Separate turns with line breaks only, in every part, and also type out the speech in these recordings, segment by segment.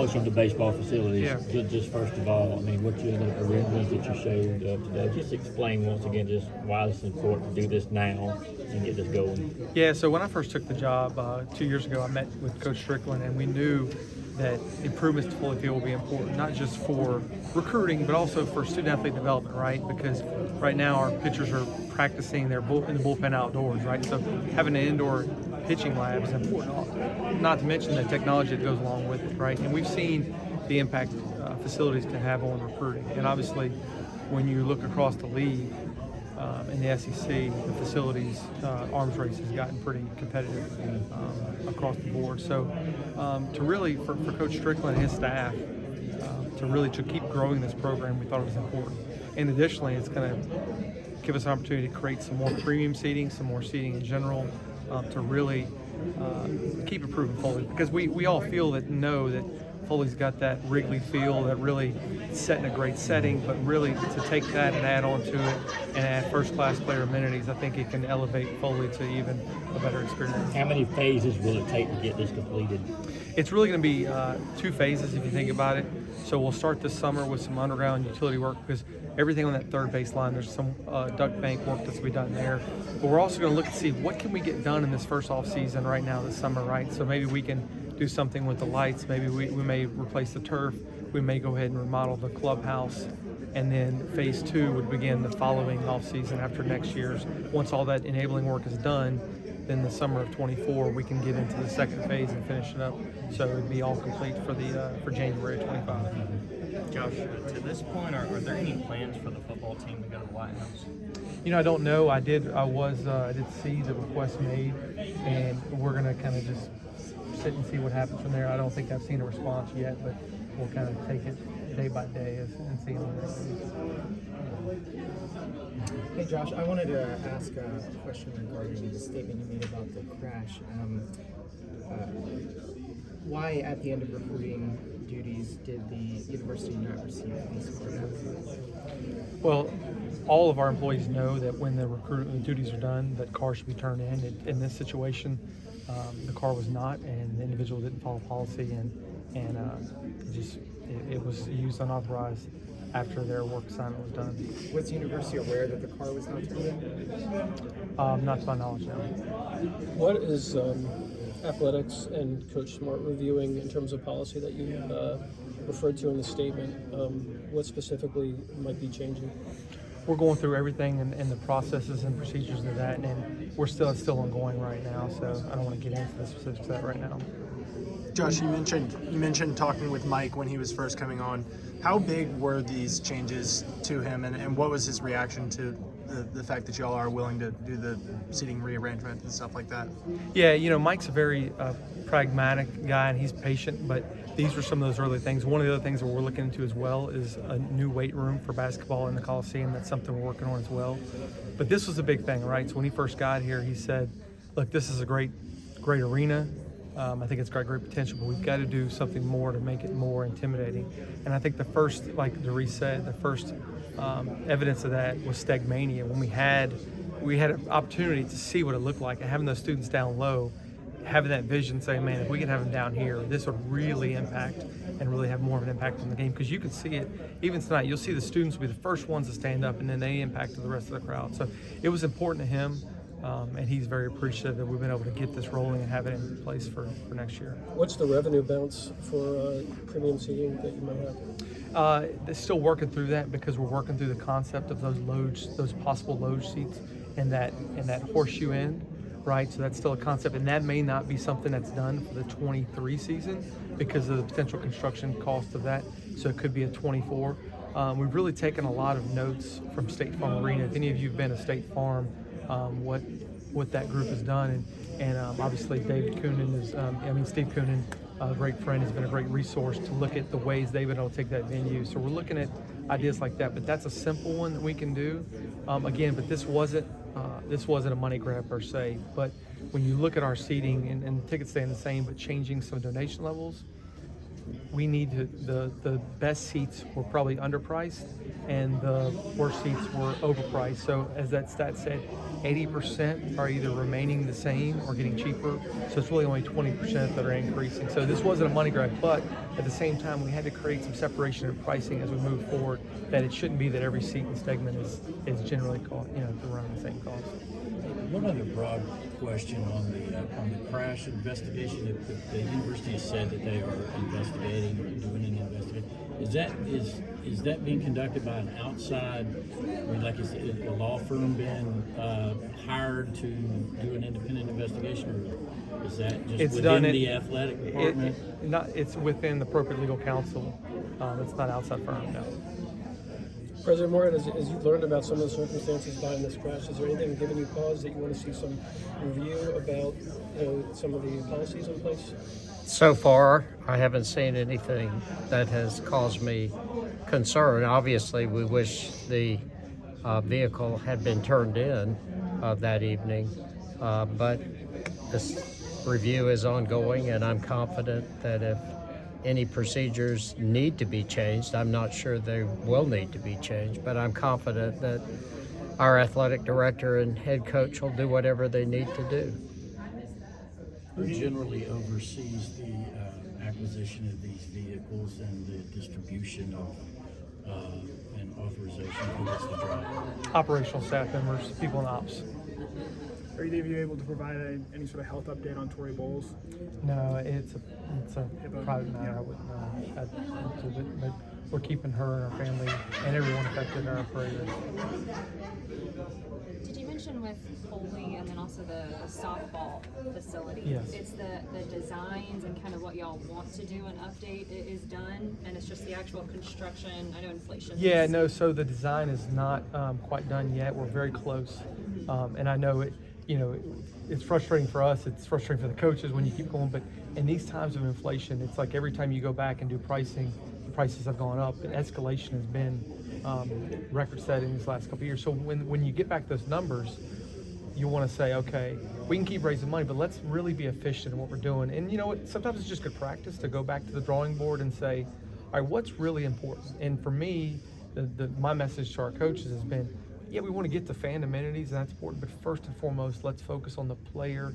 Of the baseball facilities,
Yeah.
just first of all, I mean, what you the arrangements that you showed today, just explain once again just why it's important to do this now and get this going.
Yeah, so when I first took the job 2 years ago, I met with Coach Strickland, and we knew that improvements to Foley Field will be important, not just for recruiting, but also for student-athlete development, right? Because right now our pitchers are practicing in the bullpen outdoors, right? So having an indoor pitching lab is important, not to mention the technology that goes along with it, right? And we've seen the impact facilities can have on recruiting. And obviously, when you look across the league, in the SEC, the facilities arms race has gotten pretty competitive across the board. So to really, for Coach Strickland and his staff, to keep growing this program, we thought it was important. And additionally, it's going to give us an opportunity to create some more premium seating, some more seating in general, to really keep improving Foley. Because we all feel that, know that Foley's got that Wrigley feel, that really set in a great setting, but really to take that and add on to it and add first-class player amenities, I think it can elevate Foley to even a better experience.
How many phases will it take to get this completed?
It's really going to be 2 phases if you think about it. So we'll start this summer with some underground utility work because everything on that third baseline, there's some duct bank work that's to be done there. But we're also going to look and see what can we get done in this first off season right now this summer, right? So maybe we can do something with the lights. Maybe we may replace the turf. We may go ahead and remodel the clubhouse. And then phase 2 would begin the following off season after next year's. Once all that enabling work is done, then the summer of 24, we can get into the second phase and finish it up. So it would be all complete for January of 25.
Josh, to this point, are there any plans for the football team to go to the White House?
You know, I don't know. I did see the request made, and we're going to kind of just sit and see what happens from there. I don't think I've seen a response yet, but we'll kind of take it day by day and see how it goes.
Hey Josh, I wanted to ask a question regarding the statement you made about the crash. Why at the end of recruiting duties did the university not receive these cars?
Well, all of our employees know that when the recruitment duties are done, that car should be turned in. In this situation, the car was not, and the individual didn't follow policy, and it was used unauthorized after their work assignment was done.
Was the university aware that the car was not turned in?
Not to my knowledge, no.
What is athletics and Coach Smart reviewing in terms of policy that you referred to in the statement? What specifically might be changing?
We're going through everything and the processes and procedures of that, and it's still ongoing right now, so I don't want to get into the specifics of that right now.
Josh, you mentioned talking with Mike when he was first coming on. How big were these changes to him, and what was his reaction to the fact that y'all are willing to do the seating rearrangement and stuff like that?
Yeah, you know, Mike's a very pragmatic guy, and he's patient, but these were some of those early things. One of the other things that we're looking into as well is a new weight room for basketball in the Coliseum. That's something we're working on as well. But this was a big thing, right? So when he first got here, he said, look, this is a great arena. I think it's got great potential, but we've got to do something more to make it more intimidating. And I think the first, like Doris said, the first evidence of that was Stegmania, when we had an opportunity to see what it looked like, and having those students down low, having that vision, saying, man, if we can have them down here, this would really impact and really have more of an impact on the game. Because you can see it, even tonight, you'll see the students will be the first ones to stand up, and then they impacted the rest of the crowd. So it was important to him. And he's very appreciative that we've been able to get this rolling and have it in place for next year.
What's the revenue bounce for premium seating that you might have?
They're still working through that because we're working through the concept of those possible loge seats and that horseshoe end, right? So that's still a concept, and that may not be something that's done for the 23 season because of the potential construction cost of that. So it could be a 24. We've really taken a lot of notes from State Farm Arena. If any of you have been to State Farm, what that group has done, and obviously David Coonan Steve Coonan, a great friend, has been a great resource to look at the ways they've been able to take that venue. So we're looking at ideas like that, but that's a simple one that we can do. Again, but this wasn't a money grab per se. But when you look at our seating and the tickets staying the same, but changing some donation levels, we need the best seats were probably underpriced, and the worst seats were overpriced. So as that stat said, 80% are either remaining the same or getting cheaper. So it's really only 20% that are increasing. So this wasn't a money grab, but at the same time, we had to create some separation in pricing as we move forward, that it shouldn't be that every seat and segment is generally around the same cost.
One other broad question on the crash investigation. The university has said that they are investigating or doing an investigation. Is that being conducted by an outside? I mean, like, is a law firm been hired to do an independent investigation, or is that just within the athletic department?
It's within the appropriate legal counsel. It's not outside firm. No.
President Morgan, as you've learned about some of the circumstances behind this crash, is there anything giving you pause that you want to see some review about some of the policies in place?
So far, I haven't seen anything that has caused me concern. Obviously, we wish the vehicle had been turned in that evening, but this review is ongoing, and I'm confident that if any procedures need to be changed, I'm not sure they will need to be changed, but I'm confident that our athletic director and head coach will do whatever they need to do.
Who generally oversees the acquisition of these vehicles and the distribution of and authorization for this to drive?
Operational staff members, people in ops.
Are either of you able to provide any sort of health update on Tory Bowles?
No, it's a private matter. I wouldn't know. But we're keeping her and her family and everyone affected in our prayers.
Did you mention with Foley and then also the softball facility?
Yes.
It's the designs and kind of what y'all want to do and update is done, and it's just the actual construction. I know inflation.
Yeah, no. So the design is not quite done yet. We're very close, and I know it. It's frustrating for us. It's frustrating for the coaches when you keep going. But in these times of inflation, it's like every time you go back and do pricing, the prices have gone up. The escalation has been record-setting these last couple of years. So when you get back those numbers, you want to say, okay, we can keep raising money, but let's really be efficient in what we're doing. And you know what? Sometimes it's just good practice to go back to the drawing board and say, all right, what's really important? And for me, my message to our coaches has been, yeah, we want to get to fan amenities, and that's important, but first and foremost, let's focus on the player,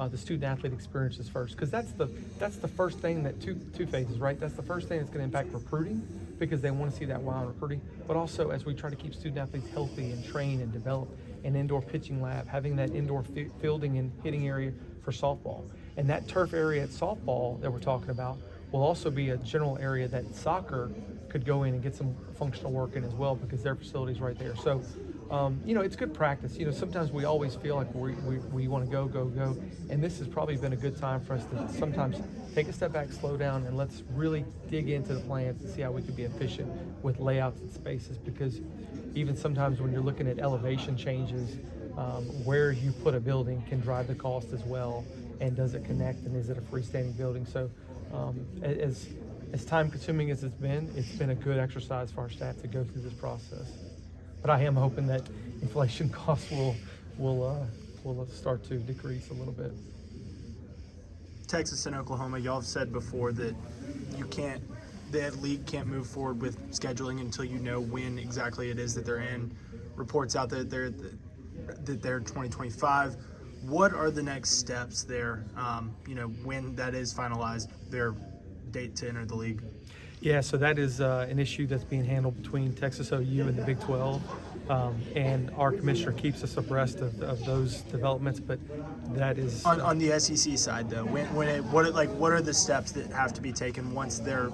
the student-athlete experiences first, because that's the first thing that two phases, right? That's the first thing that's going to impact recruiting, because they want to see that wow in recruiting, but also as we try to keep student-athletes healthy and train and develop an indoor pitching lab, having that indoor fielding and hitting area for softball. And that turf area at softball that we're talking about will also be a general area that soccer could go in and get some functional work in as well, because their facility's right there. So, it's good practice. Sometimes we always feel like we want to go, and this has probably been a good time for us to sometimes take a step back, slow down, and let's really dig into the plans and see how we can be efficient with layouts and spaces, because even sometimes when you're looking at elevation changes, where you put a building can drive the cost as well, and does it connect, and is it a freestanding building? So as time consuming as it's been a good exercise for our staff to go through this process. But I am hoping that inflation costs will start to decrease a little bit.
Texas and Oklahoma, y'all have said before that the league can't move forward with scheduling until you know when exactly it is that they're in. Reports out that they're 2025. What are the next steps there? When that is finalized, their date to enter the league.
Yeah, so that is an issue that's being handled between Texas OU and the Big 12, and our commissioner keeps us abreast of those developments. But that is
on the SEC side, though. What are the steps that have to be taken once they're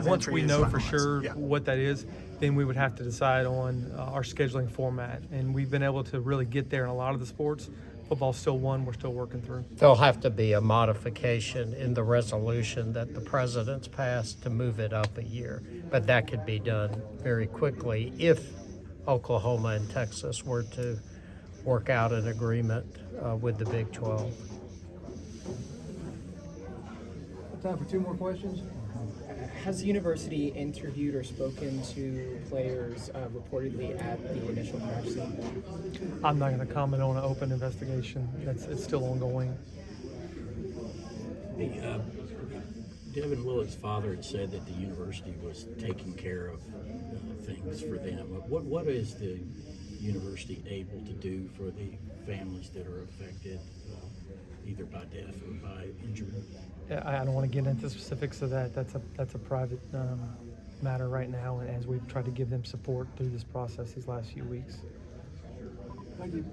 once we know for sure what that is, then we would have to decide on our scheduling format, and we've been able to really get there in a lot of the sports. Football's still one we're still working through.
There'll have to be a modification in the resolution that the president's passed to move it up a year, but that could be done very quickly if Oklahoma and Texas were to work out an agreement with the Big 12.
Time for two more questions.
Has the university interviewed or spoken to players reportedly at the initial crash scene?
I'm not going to comment on an open investigation. It's still ongoing.
Devin Willett's father had said that the university was taking care of things for them. What is the university able to do for the families that are affected either by death or by injury?
I don't want to get into specifics of that. That's a private matter right now, and as we've tried to give them support through this process these last few weeks.
Thank you.